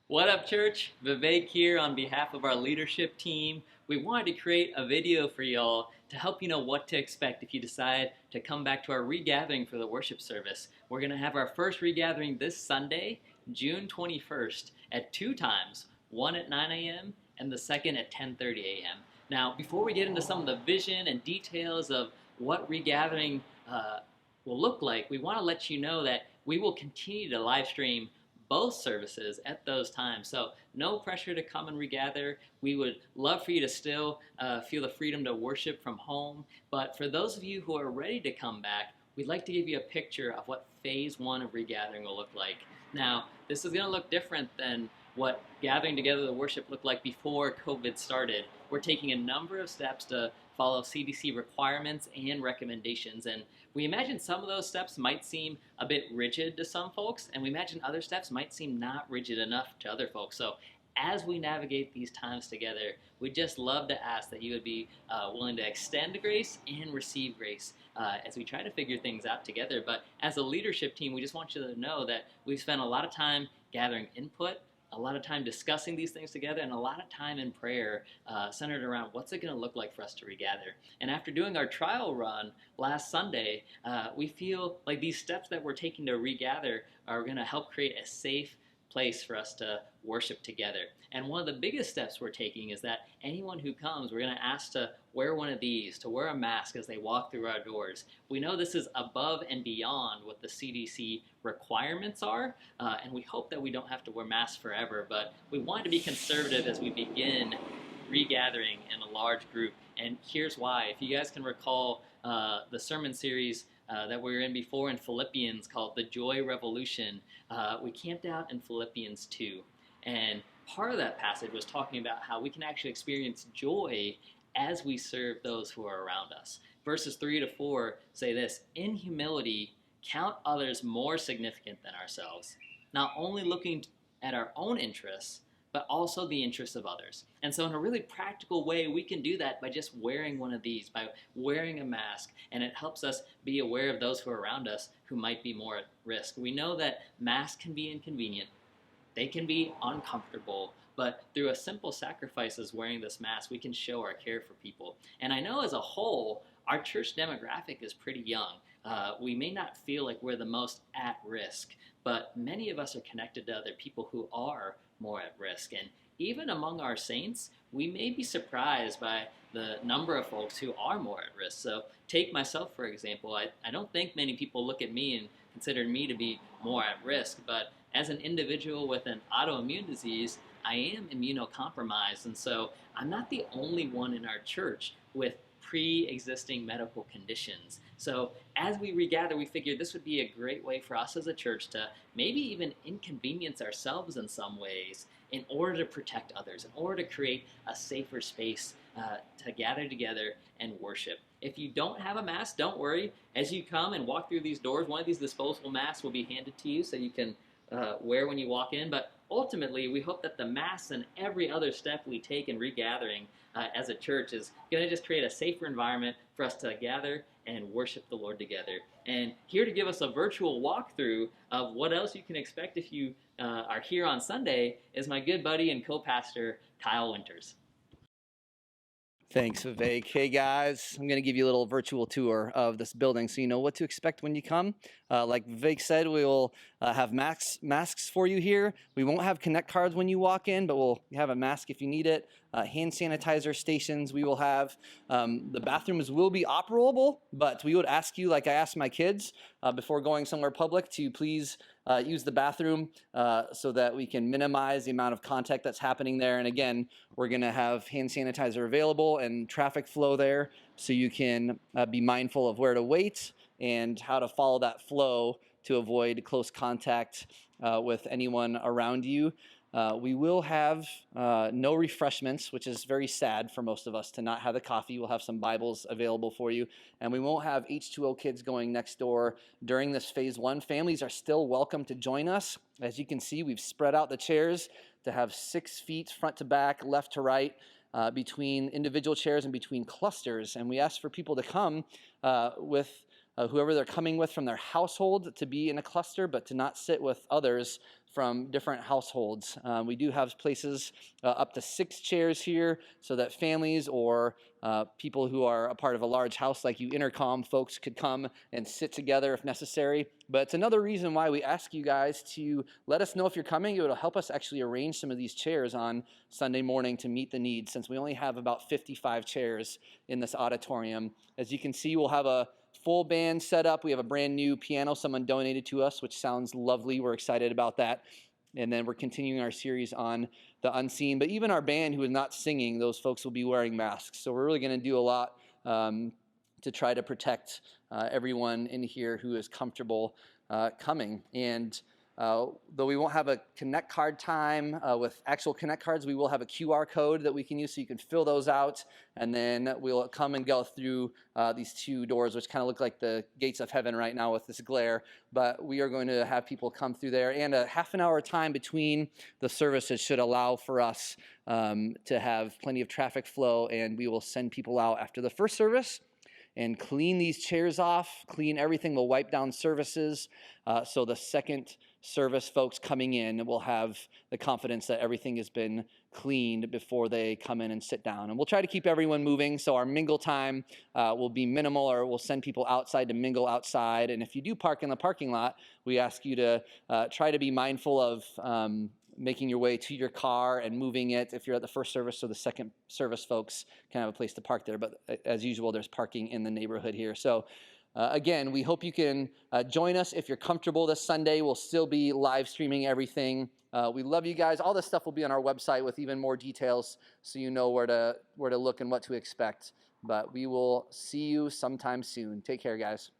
What up, church? Vivek here on behalf of our leadership team. We wanted to create a video for y'all to help you know what to expect if you decide to come back to our regathering for the worship service. We're going to have our first regathering this Sunday, June 21st, at two times, one at 9 a.m. and the second at 10:30 a.m. Now, before we get into some of the vision and details of what regathering will look like, we want to let you know that we will continue to live stream both services at those times. So no pressure to come and regather. We would love for you to still feel the freedom to worship from home. But for those of you who are ready to come back, we'd like to give you a picture of what phase one of regathering will look like. Now, this is going to look different than what gathering together to worship looked like before COVID started. We're taking a number of steps to follow CDC requirements and recommendations, and we imagine some of those steps might seem a bit rigid to some folks, and we imagine other steps might seem not rigid enough to other folks. So as we navigate these times together, we'd just love to ask that you would be willing to extend grace and receive grace as we try to figure things out together. But as a leadership team, we just want you to know that we've spent a lot of time gathering input, a lot of time discussing these things together, and a lot of time in prayer centered around what's it going to look like for us to regather. And after doing our trial run last Sunday, we feel like these steps that we're taking to regather are going to help create a safe place for us to worship together. And one of the biggest steps we're taking is that anyone who comes, we're going to ask to wear one of these, to wear a mask as they walk through our doors. We know this is above and beyond what the CDC requirements are, and we hope that we don't have to wear masks forever, but we want to be conservative as we begin regathering in a large group. And here's why. If you guys can recall the sermon series that we were in before in Philippians called The Joy Revolution, we camped out in Philippians 2. And part of that passage was talking about how we can actually experience joy as we serve those who are around us. Verses 3 to 4 say this: in humility, count others more significant than ourselves, not only looking at our own interests, but also the interests of others. And so in a really practical way, we can do that by just wearing one of these, by wearing a mask, and it helps us be aware of those who are around us who might be more at risk. We know that masks can be inconvenient, they can be uncomfortable, but through a simple sacrifice as wearing this mask, we can show our care for people. And I know as a whole, our church demographic is pretty young. We may not feel like we're the most at risk, but many of us are connected to other people who are more at risk. And even among our saints, we may be surprised by the number of folks who are more at risk. So take myself, for example. I don't think many people look at me and consider me to be more at risk, but as an individual with an autoimmune disease, I am immunocompromised, and so I'm not the only one in our church with pre-existing medical conditions. So as we regather, we figured this would be a great way for us as a church to maybe even inconvenience ourselves in some ways in order to protect others, in order to create a safer space to gather together and worship. If you don't have a mask, don't worry. As you come and walk through these doors, one of these disposable masks will be handed to you so you can wear when you walk in. But ultimately, we hope that the Mass and every other step we take in regathering as a church is going to just create a safer environment for us to gather and worship the Lord together. And here to give us a virtual walkthrough of what else you can expect if you are here on Sunday is my good buddy and co-pastor, Kyle Winters. Thanks, Vivek. Hey guys, I'm going to give you a little virtual tour of this building so you know what to expect when you come. Like Vivek said, we will have masks for you here. We won't have Connect cards when you walk in, but we'll have a mask if you need it. Hand sanitizer stations we will have. The bathrooms will be operable, but we would ask you, like I asked my kids before going somewhere public, to please use the bathroom so that we can minimize the amount of contact that's happening there. And again, we're going to have hand sanitizer available and traffic flow there so you can be mindful of where to wait and how to follow that flow to avoid close contact with anyone around you. We will have no refreshments, which is very sad for most of us to not have the coffee. We'll have some Bibles available for you. And we won't have H2O kids going next door during this phase one. Families are still welcome to join us. As you can see, we've spread out the chairs to have 6 feet front to back, left to right, between individual chairs and between clusters. And we ask for people to come with whoever they're coming with from their household to be in a cluster, but to not sit with others from different households. We do have places up to 6 chairs here so that families or people who are a part of a large house like you intercom folks could come and sit together if necessary. But it's another reason why we ask you guys to let us know if you're coming. It will help us actually arrange some of these chairs on Sunday morning to meet the needs, since we only have about 55 chairs in this auditorium. As you can see, we'll have a full band set up. We have a brand new piano someone donated to us, which sounds lovely. We're excited about that. And then we're continuing our series on the unseen. But even our band who is not singing, those folks will be wearing masks. So we're really going to do a lot to try to protect everyone in here who is comfortable coming. And though we won't have a Connect card time with actual Connect cards, we will have a QR code that we can use so you can fill those out. And then we'll come and go through these 2 doors, which kind of look like the gates of heaven right now with this glare. But we are going to have people come through there. And a half an hour time between the services should allow for us to have plenty of traffic flow. And we will send people out after the first service and clean these chairs off, clean everything. We'll wipe down services. So the second service folks coming in will have the confidence that everything has been cleaned before they come in and sit down. And we'll try to keep everyone moving. So our mingle time will be minimal, or we'll send people outside to mingle outside. And if you do park in the parking lot, we ask you to try to be mindful of making your way to your car and moving it if you're at the first service, so the second service folks can have a place to park there. But as usual, there's parking in the neighborhood here. So again, we hope you can join us if you're comfortable this Sunday. We'll still be live streaming everything. We love you guys. All this stuff will be on our website with even more details, so you know where to look and what to expect. But we will see you sometime soon. Take care, guys.